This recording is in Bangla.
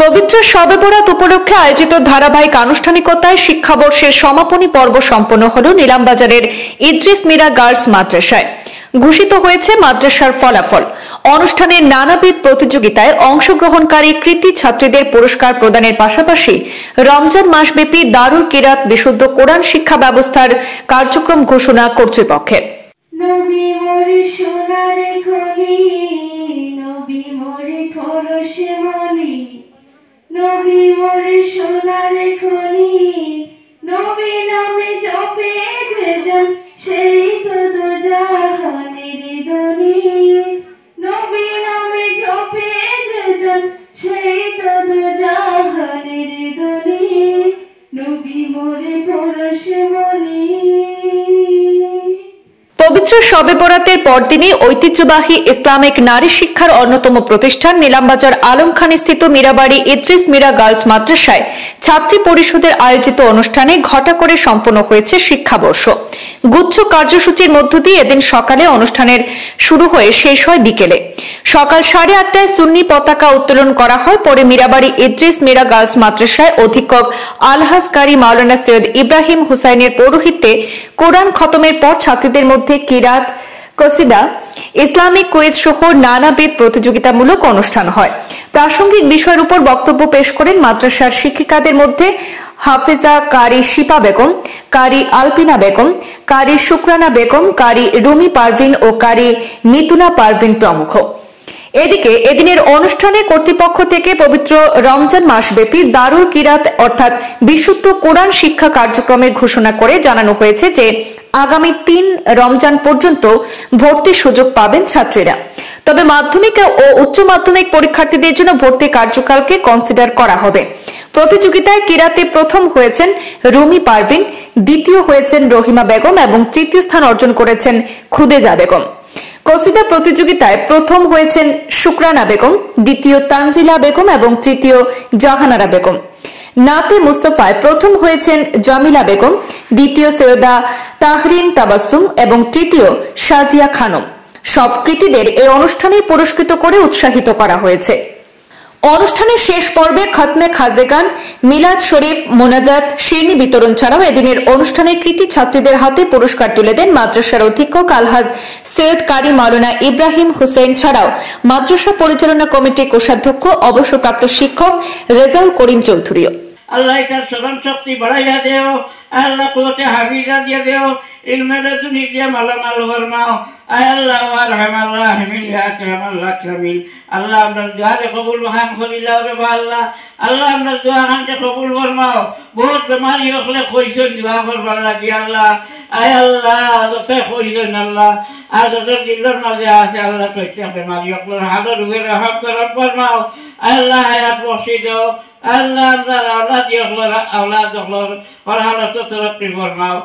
পবিত্র শবে বরাত উপলক্ষে আয়োজিত ধারাবাহিক আনুষ্ঠানিকতায় শিক্ষাবর্ষের সমাপনী পর্ব সম্পন্ন হল নিলামবাজারের ইদ্রিস মিরা গার্লস মাদ্রাসায়। ঘোষিত হয়েছে মাদ্রাসার ফলাফল। অনুষ্ঠানে নানাবিধ প্রতিযোগিতায় অংশগ্রহণকারী কৃতী ছাত্রীদের পুরস্কার প্রদানের পাশাপাশি রমজান মাসব্যাপী দারুল কিরাত বিশুদ্ধ কোরআন শিক্ষা ব্যবস্থার কার্যক্রম ঘোষণা কর্তৃপক্ষের। নবী মোরে সোনারে খনি, নবী নামে জপে যেজন সেই তো দুজাহানের ধনী। নবী নামে জপে যেজন সেই তো দুজাহানের ধনী। নবী মোরে পরশমণি। পবিত্র শবে বরাতের পরদিনই ঐতিহ্যবাহী ইসলামিক নারী শিক্ষার অন্যতম প্রতিষ্ঠান নিলামবাজার আলম খান স্থিত মীরাবাড়ি ইদ্রিস মিরা গার্লস মাদ্রাসায় ছাত্রী পরিষদের আয়োজিত অনুষ্ঠানে ঘটা করে সম্পন্ন হয়েছে শিক্ষাবর্ষ। গুচ্ছ কার্যসূচির মধ্য দিয়ে এদিন সকালে অনুষ্ঠানের শুরু হয়ে শেষ হয় বিকেলে। সকাল 8:30টায় সুন্নি পতাকা উত্তোলন করা হয়। পরে মীরাবাড়ি ইদ্রিস মিরা গার্লস মাদ্রাসায় অধীক্ষক আলহাজ কারি মাওলানা সৈয়দ ইব্রাহিম হুসাইনের পৌরোহিত্যে কোরআন খতমের পর ছাত্রীদের মধ্যে কিরাত, কসিদা, ইসলামিক কুইজ সহ নানাবিধ প্রতিযোগিতামূলক অনুষ্ঠান হয়। প্রাসঙ্গিক বিষয়ের উপর বক্তব্য পেশ করেন মাদ্রাসার শিক্ষিকাদের মধ্যে হাফেজা কারি শিপা বেগম, কারি আলপিনা বেগম, কারি শুক্রানা বেগম, কারি রুমি পারভিন ও কারি মিতুনা পারভিন প্রমুখ। এদিকে এদিনের অনুষ্ঠানে কর্তৃপক্ষ থেকে পবিত্র রমজান মাসব্যাপী দারুল কিরাত অর্থাৎ বিশুদ্ধ কোরআন শিক্ষা কার্যক্রমের ঘোষণা করে জানানো হয়েছে যে আগামী 3 রমজান পর্যন্ত ভর্তির সুযোগ পাবেন ছাত্রীরা। তবে মাধ্যমিক ও উচ্চ মাধ্যমিক পরীক্ষার্থীদের জন্য ভর্তি কার্যকালকে কনসিডার করা হবে। প্রতিযোগিতায় কিরাতে প্রথম হয়েছেন রুমি পারভিন, দ্বিতীয় হয়েছেন রহিমা বেগম এবং তৃতীয় স্থান অর্জন করেছেন খুদেজা বেগম। কসিদা প্রতিযোগিতায় প্রথম হয়েছেন শুক্রানা বেগম, দ্বিতীয় তানজিলা বেগম এবং তৃতীয় জাহানারা বেগম। নাতে মুস্তফায় প্রথম হয়েছেন জামিলা বেগম, দ্বিতীয় সৈয়দা তাহরিন তাবাসসুম এবং তৃতীয় সাজিয়া খানম। সব কৃতীদের এই অনুষ্ঠানে পুরস্কৃত করে উৎসাহিত করা হয়েছে। অনুষ্ঠানের শেষ পর্বে খতমে খাজেগান, মিলাদ শরীফ, মোনাজাত, শিরনি বিতরণ ছাড়াও এদিনের অনুষ্ঠানে কৃতী ছাত্রীদের হাতে পুরস্কার তুলে দেন মাদ্রাসার অধীক্ষক আলহাজ সৈয়দ কারি মাওলানা ইব্রাহিম হুসেইন ছাড়াও মাদ্রাসা পরিচালনা কমিটির কোষাধ্যক্ষ অবসরপ্রাপ্ত শিক্ষক রেজাউল করিম চৌধুরীও। আল্লাহ তার স্মরণ শক্তি বাড়াইয়া দেও, আল্লাহ কুওয়াতে হাফিজা দিয়া দেও, ইলমের দুনি দিয়া মালামাল ফরমাও। আল্লাহ আরহামার রাহিমিন ইয়া আকরামাল আকরামিন। আল্লাহ আপনার দোয়া কবুল মহান খলিলা রে আল্লাহ, আল্লাহ আপনার দোয়া খানকে কবুল ফরমাও। বহুত বেমারি হলে কইছেন দোয়া করবার লাগি আল্লাহ। আয় আল্লাহ যত কইছেন আল্লাহ, আর যত দিলের মাঝে আছে আল্লাহ প্রত্যেক বেমারি হলে হাজার রুহে রহম করম ফরমাও। আল্লাহ হায়াত বসি দাও, আল্লাহ আপনার আওলাদ হলো আওলাদ হলো পড়াশোনা তরক্কি ফরমাও।